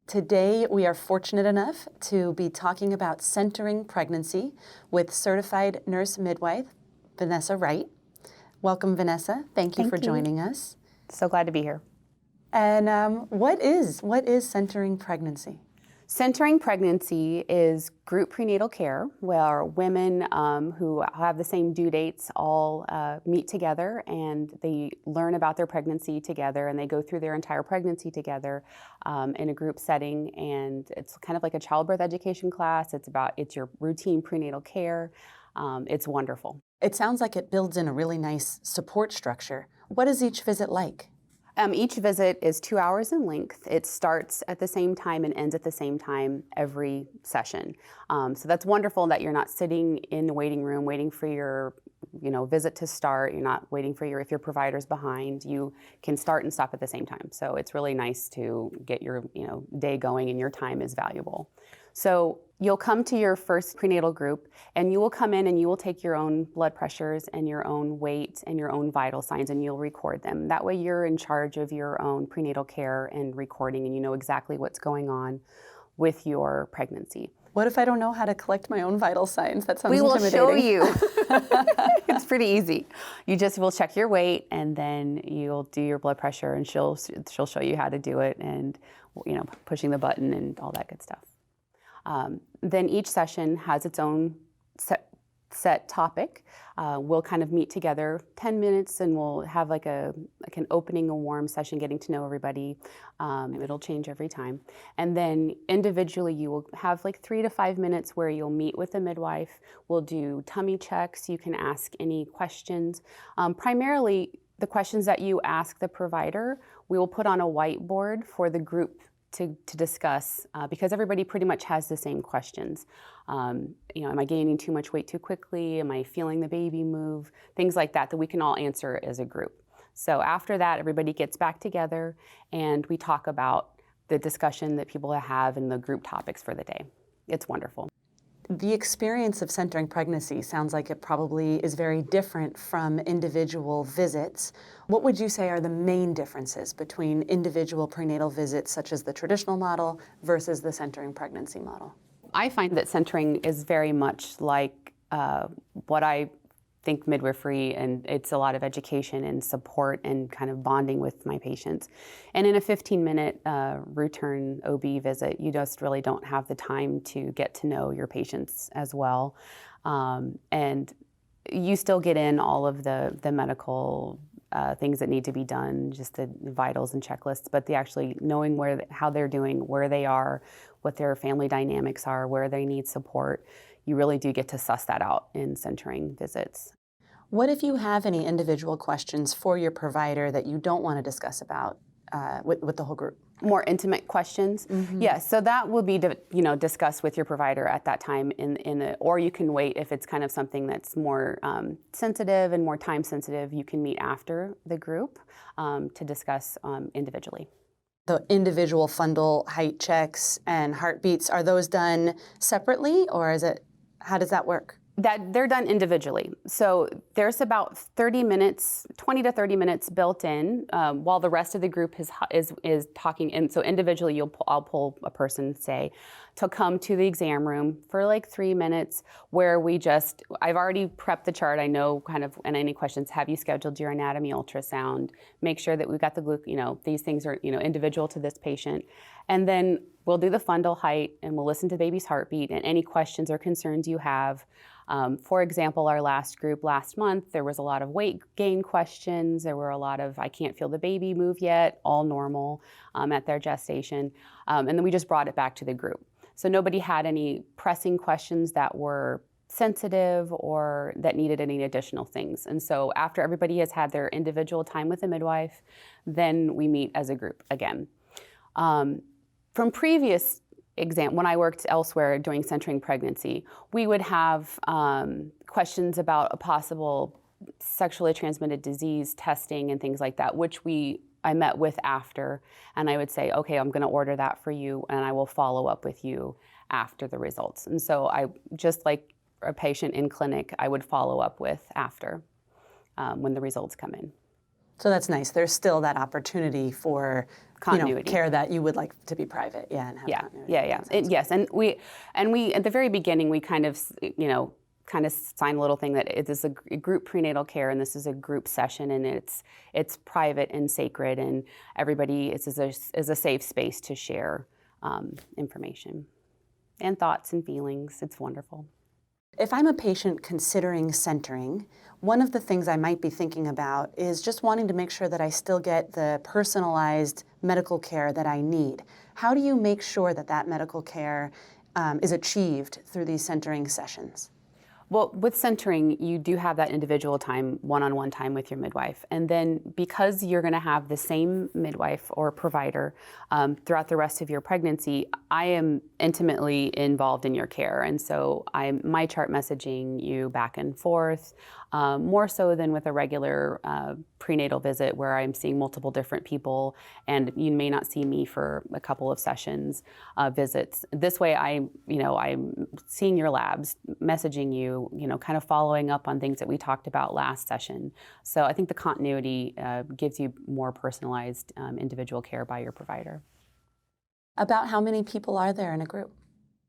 Today, we are fortunate enough to be talking about centering pregnancy with certified nurse midwife, Vanessa Wright. Welcome, Vanessa. Thank you for joining us. So glad to be here. And what is centering pregnancy? Centering pregnancy is group prenatal care where women who have the same due dates all meet together and they learn about their pregnancy together and they go through their entire pregnancy together in a group setting. And it's kind of like a childbirth education class. It's your routine prenatal care. It's wonderful. It sounds like it builds in a really nice support structure. What is each visit like? Each visit is 2 hours in length. It starts at the same time and ends at the same time every session. So that's wonderful that you're not sitting in the waiting room waiting for your visit to start. You're not waiting for if your provider's behind. You can start and stop at the same time. So it's really nice to get your day going and your time is valuable. So you'll come to your first prenatal group and you will come in and you will take your own blood pressures and your own weight and your own vital signs and you'll record them. That way you're in charge of your own prenatal care and recording and you know exactly what's going on with your pregnancy. What if I don't know how to collect my own vital signs? That sounds intimidating. We will show you. It's pretty easy. You just will check your weight and then you'll do your blood pressure and she'll show you how to do it and pushing the button and all that good stuff. Then each session has its own set topic. We'll kind of meet together 10 minutes and we'll have like an opening, a warm session, getting to know everybody. It'll change every time. And then individually you will have like 3 to 5 minutes where you'll meet with the midwife. We'll do tummy checks. You can ask any questions. Primarily the questions that you ask the provider, we will put on a whiteboard for the group to discuss because everybody pretty much has the same questions. Am I gaining too much weight too quickly? Am I feeling the baby move? Things like that we can all answer as a group. So after that, everybody gets back together and we talk about the discussion that people have and the group topics for the day. It's wonderful. The experience of centering pregnancy sounds like it probably is very different from individual visits. What would you say are the main differences between individual prenatal visits, such as the traditional model, versus the centering pregnancy model? I find that centering is very much like what I think midwifery, and it's a lot of education and support and kind of bonding with my patients. And in a 15-minute return OB visit, you just really don't have the time to get to know your patients as well. And you still get in all of the medical things that need to be done, just the vitals and checklists, but the actually knowing how they're doing, where they are, what their family dynamics are, where they need support, you really do get to suss that out in centering visits. What if you have any individual questions for your provider that you don't want to discuss about with the whole group? More intimate questions? Mm-hmm. Yes, so that will be discussed with your provider at that time or you can wait if it's kind of something that's more sensitive and more time sensitive, you can meet after the group to discuss individually. The individual fundal height checks and heartbeats, are those done separately or how does that work? That they're done individually. So there's about 20 to 30 minutes built in while the rest of the group is talking. And so individually, I'll pull a person, say, to come to the exam room for like 3 minutes where I've already prepped the chart. I know kind of, and any questions, have you scheduled your anatomy ultrasound? Make sure that we've got these things are, individual to this patient. And then we'll do the fundal height and we'll listen to the baby's heartbeat and any questions or concerns you have. For example, our last group last month, there was a lot of weight gain questions. There were a lot of, I can't feel the baby move yet, all normal at their gestation. And then we just brought it back to the group. So nobody had any pressing questions that were sensitive or that needed any additional things. And so after everybody has had their individual time with the midwife, then we meet as a group again. From previous when I worked elsewhere doing centering pregnancy, we would have questions about a possible sexually transmitted disease testing and things like that, which I met with after, and I would say, okay, I'm going to order that for you, and I will follow up with you after the results. And so I, just like a patient in clinic, I would follow up with after when the results come in. So that's nice. There's still that opportunity for Continuity. Care that you would like to be private, and have continuity. Yes, and we at the very beginning we kind of sign a little thing that it is a group prenatal care, and this is a group session, and it's private and sacred, and everybody is a safe space to share information and thoughts and feelings. It's wonderful. If I'm a patient considering centering, one of the things I might be thinking about is just wanting to make sure that I still get the personalized medical care that I need. How do you make sure that that medical care is achieved through these centering sessions? Well, with centering, you do have that individual time, one-on-one time with your midwife. And then because you're going to have the same midwife or provider throughout the rest of your pregnancy, I am intimately involved in your care. And so my chart messaging you back and forth, more so than with a regular prenatal visit where I'm seeing multiple different people and you may not see me for a couple of sessions, visits. This way I'm seeing your labs, messaging you, kind of following up on things that we talked about last session. So I think the continuity gives you more personalized individual care by your provider. About how many people are there in a group?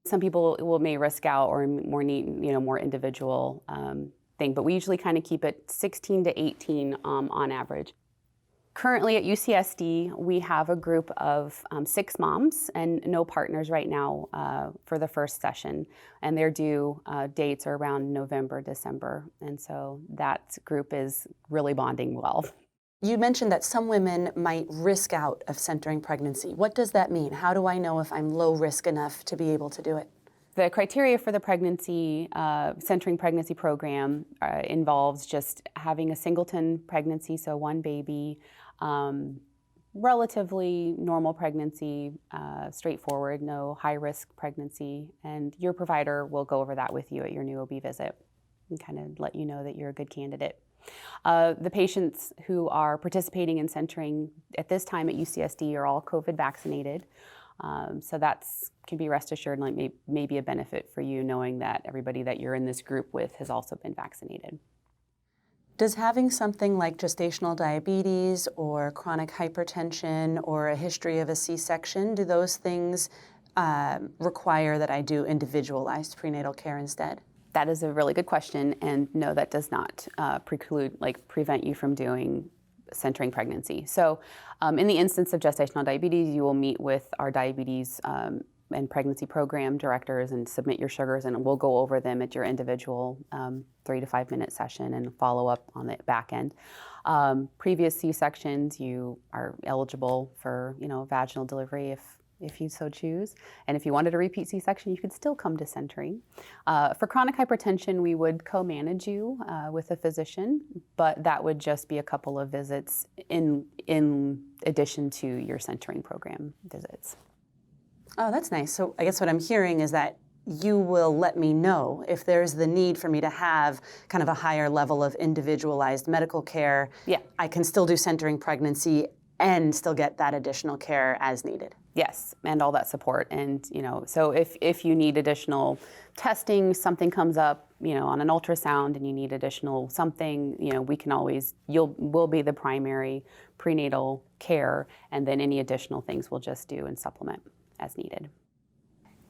Some people may risk out or more need, more individual thing, but we usually kind of keep it 16 to 18 on average. Currently at UCSD, we have a group of 6 moms and no partners right now for the first session. And their due dates are around November, December. And so that group is really bonding well. You mentioned that some women might risk out of centering pregnancy. What does that mean? How do I know if I'm low risk enough to be able to do it? The criteria for the centering pregnancy program involves just having a singleton pregnancy, so one baby, relatively normal pregnancy, straightforward, no high-risk pregnancy, and your provider will go over that with you at your new OB visit and kind of let you know that you're a good candidate. The patients who are participating in centering at this time at UCSD are all COVID vaccinated. So that's can be rest assured, like maybe a benefit for you knowing that everybody that you're in this group with has also been vaccinated. Does having something like gestational diabetes or chronic hypertension or a history of a C-section, do those things require that I do individualized prenatal care instead? That is a really good question, and no, that does not prevent you from doing centering pregnancy. So in the instance of gestational diabetes, you will meet with our diabetes and pregnancy program directors and submit your sugars, and we'll go over them at your individual 3 to 5 minute session and follow up on the back end. Previous C-sections, you are eligible for vaginal delivery if you so choose. And if you wanted a repeat C-section, you could still come to centering. For chronic hypertension, we would co-manage you with a physician, but that would just be a couple of visits in addition to your centering program visits. Oh, that's nice. So I guess what I'm hearing is that you will let me know if there's the need for me to have kind of a higher level of individualized medical care. Yeah. I can still do centering pregnancy and still get that additional care as needed. Yes, and all that support. And so if you need additional testing, something comes up, on an ultrasound, and you need additional something, we can always we'll be the primary prenatal care, and then any additional things we'll just do and supplement as needed.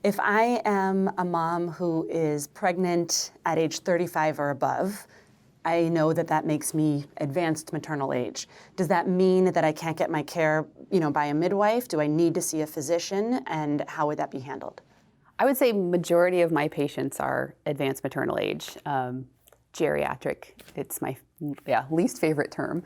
If I am a mom who is pregnant at age 35 or above, I know that makes me advanced maternal age. Does that mean that I can't get my care, by a midwife? Do I need to see a physician? And how would that be handled? I would say majority of my patients are advanced maternal age. Geriatric, it's my least favorite term.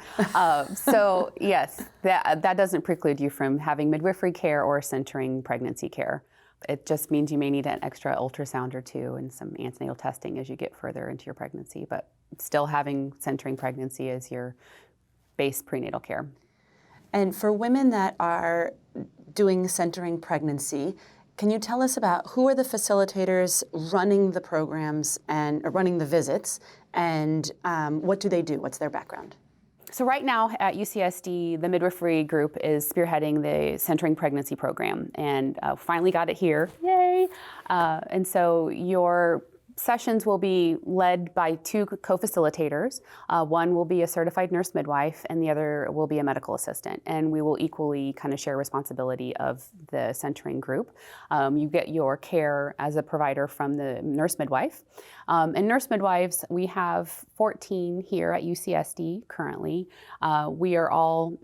So yes, that doesn't preclude you from having midwifery care or centering pregnancy care. It just means you may need an extra ultrasound or two and some antenatal testing as you get further into your pregnancy, but still having centering pregnancy as your base prenatal care. And for women that are doing centering pregnancy, can you tell us about who are the facilitators running the programs and running the visits, and what do they do? What's their background? So right now at UCSD, the midwifery group is spearheading the centering pregnancy program, and finally got it here, yay! And so your sessions will be led by two co-facilitators. One will be a certified nurse midwife and the other will be a medical assistant. And we will equally kind of share responsibility of the centering group. You get your care as a provider from the nurse midwife. And nurse midwives, we have 14 here at UCSD currently. We are all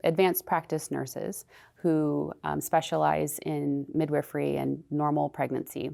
advanced practice nurses who specialize in midwifery and normal pregnancy.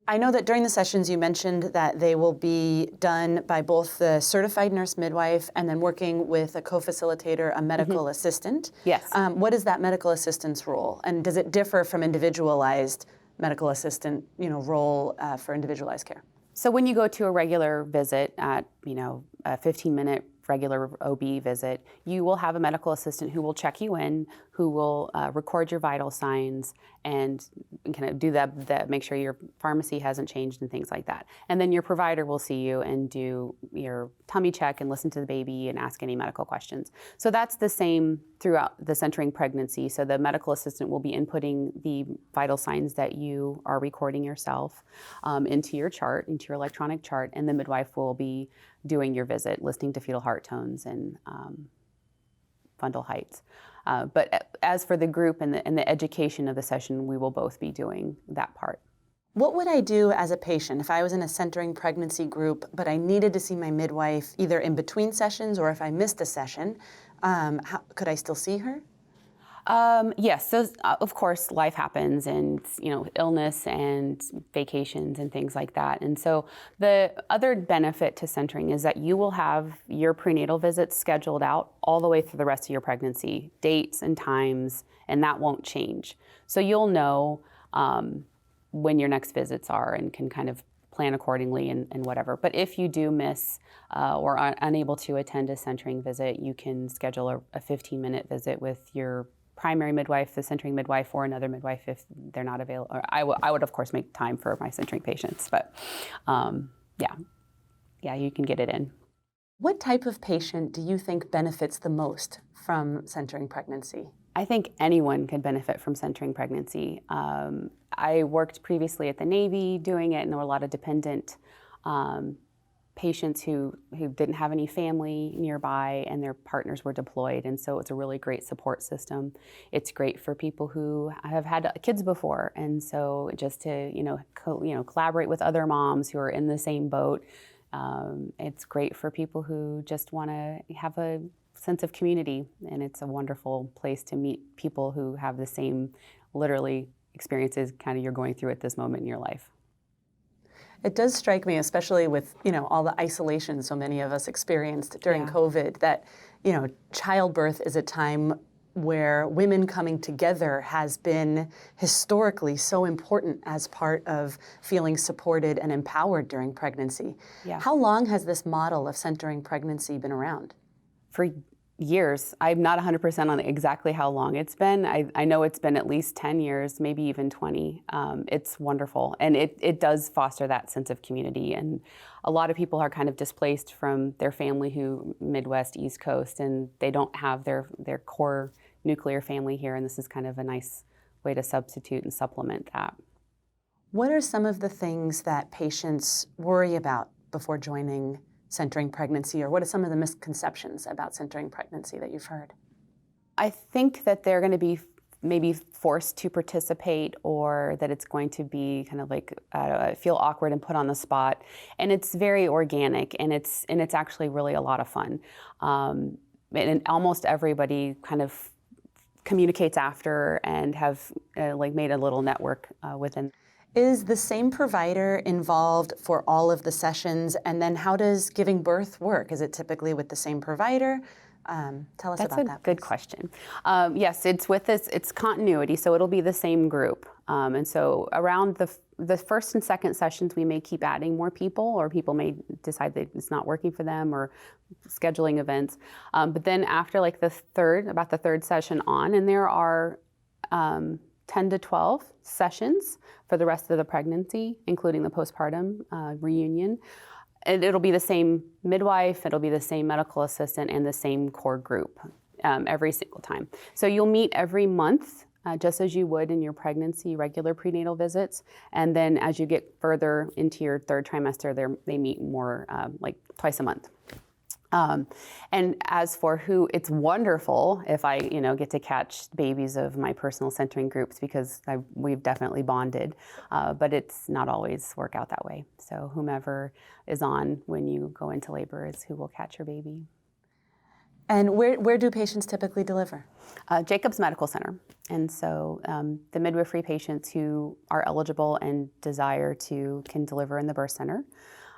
I know that during the sessions you mentioned that they will be done by both the certified nurse midwife and then working with a co-facilitator, a medical assistant. Yes. What is that medical assistant's role? And does it differ from individualized medical assistant, role for individualized care? So when you go to a regular visit at, a 15-minute regular OB visit, you will have a medical assistant who will check you in, who will record your vital signs and kind of do that, make sure your pharmacy hasn't changed and things like that. And then your provider will see you and do your tummy check and listen to the baby and ask any medical questions. So that's the same throughout the centering pregnancy. So the medical assistant will be inputting the vital signs that you are recording yourself into your chart, into your electronic chart, and the midwife will be doing your visit, listening to fetal heart tones and fundal heights. But as for the group and the education of the session, we will both be doing that part. What would I do as a patient if I was in a centering pregnancy group, but I needed to see my midwife either in between sessions or if I missed a session? Could I still see her? Yes, so of course life happens and, illness and vacations and things like that. And so the other benefit to centering is that you will have your prenatal visits scheduled out all the way through the rest of your pregnancy, dates and times, and that won't change. So you'll know when your next visits are and can kind of plan accordingly and whatever. But if you do miss or are unable to attend a centering visit, you can schedule a 15-minute visit with your primary midwife, the centering midwife, or another midwife if they're not available. Or I would of course make time for my centering patients, but you can get it in. What type of patient do you think benefits the most from centering pregnancy? I think anyone could benefit from centering pregnancy. I worked previously at the Navy doing it and there were a lot of dependent patients who didn't have any family nearby and their partners were deployed, and so it's a really great support system. It's great for people who have had kids before, and so just to collaborate with other moms who are in the same boat. It's great for people who just want to have a sense of community, and it's a wonderful place to meet people who have the same literally experiences kind of you're going through at this moment in your life. It does strike me, especially with all the isolation so many of us experienced during COVID, that childbirth is a time where women coming together has been historically so important as part of feeling supported and empowered during pregnancy. Yeah. How long has this model of centering pregnancy been around? For years. I'm not 100% on exactly how long it's been. I know it's been at least 10 years, maybe even 20. It's wonderful. And it does foster that sense of community. And a lot of people are kind of displaced from their family who Midwest, East Coast, and they don't have their core nuclear family here. And this is kind of a nice way to substitute and supplement that. What are some of the things that patients worry about before joining centering pregnancy, or what are some of the misconceptions about centering pregnancy that you've heard? I think that they're going to be maybe forced to participate, or that it's going to be kind of like feel awkward and put on the spot. And it's very organic, and it's actually really a lot of fun. And almost everybody kind of communicates after and have made a little network within. Is the same provider involved for all of the sessions? And then how does giving birth work? Is it typically with the same provider? Tell us about that. That's a good question. Yes, it's continuity, so it'll be the same group. And so around the first and second sessions, we may keep adding more people, or people may decide that it's not working for them, or scheduling events. But then after about the third session on, and there are 10 to 12 sessions for the rest of the pregnancy, including the postpartum reunion. And it'll be the same midwife, it'll be the same medical assistant, and the same core group every single time. So you'll meet every month just as you would in your pregnancy regular prenatal visits. And then as you get further into your third trimester, they meet more like twice a month. And as for who, it's wonderful if I, get to catch babies of my personal centering groups because we've definitely bonded, but it's not always work out that way. So whomever is on when you go into labor is who will catch your baby. And where do patients typically deliver? Jacobs Medical Center. And so the midwifery patients who are eligible and desire to can deliver in the birth center.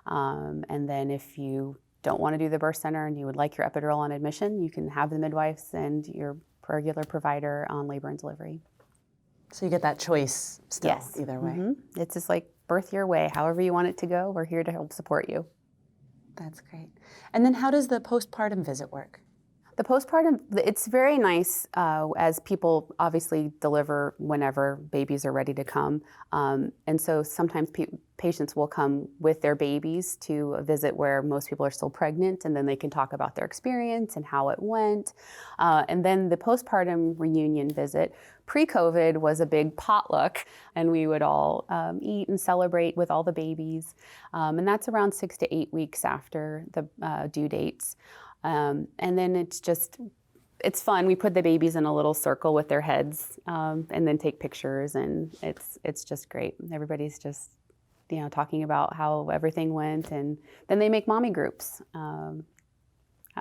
And then if you don't want to do the birth center and you would like your epidural on admission, you can have the midwives and your regular provider on labor and delivery. So you get that choice still, yes. Either way. Mm-hmm. It's just like birth your way. However you want it to go, we're here to help support you. That's great. And then how does the postpartum visit work? The postpartum, it's very nice as people obviously deliver whenever babies are ready to come. And so sometimes patients will come with their babies to a visit where most people are still pregnant, and then they can talk about their experience and how it went. And then the postpartum reunion visit, pre-COVID, was a big potluck, and we would all eat and celebrate with all the babies. And that's around 6 to 8 weeks after the due dates. And then it's fun. We put the babies in a little circle with their heads and then take pictures, and it's just great. Everybody's just, talking about how everything went, and then they make mommy groups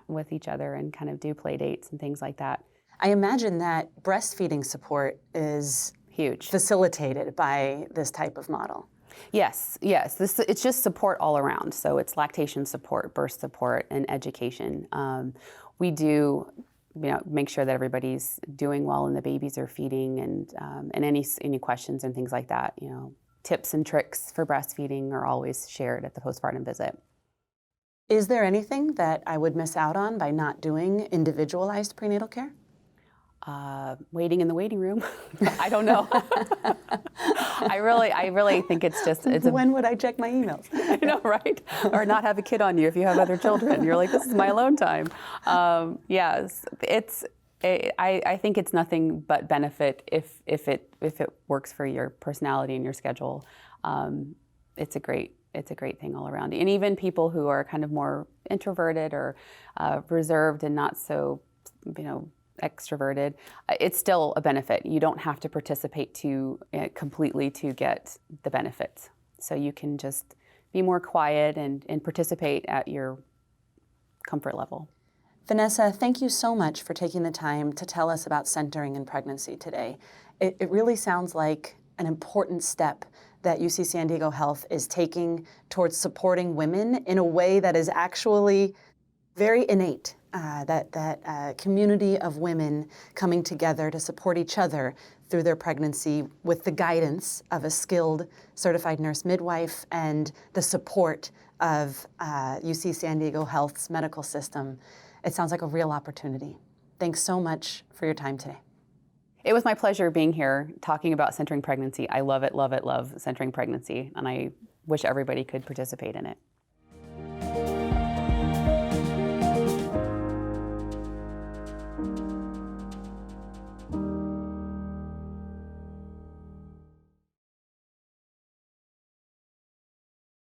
with each other and kind of do play dates and things like that. I imagine that breastfeeding support is huge, facilitated by this type of model. Yes. It's just support all around. So it's lactation support, birth support, and education. We do, make sure that everybody's doing well and the babies are feeding, and any questions and things like that. Tips and tricks for breastfeeding are always shared at the postpartum visit. Is there anything that I would miss out on by not doing individualized prenatal care? Waiting in the waiting room. I don't know. I really think it's when would I check my emails? I know, right? Or not have a kid on you if you have other children. You're like, this is my alone time. Yes, I think it's nothing but benefit if it works for your personality and your schedule. It's a great thing all around. And even people who are kind of more introverted or reserved and not so, extroverted, it's still a benefit. You don't have to participate completely to get the benefits. So you can just be more quiet and participate at your comfort level. Vanessa, thank you so much for taking the time to tell us about centering in pregnancy today. It really sounds like an important step that UC San Diego Health is taking towards supporting women in a way that is actually very innate. That community of women coming together to support each other through their pregnancy with the guidance of a skilled certified nurse midwife and the support of UC San Diego Health's medical system. It sounds like a real opportunity. Thanks so much for your time today. It was my pleasure being here talking about centering pregnancy. I love it, love centering pregnancy, and I wish everybody could participate in it.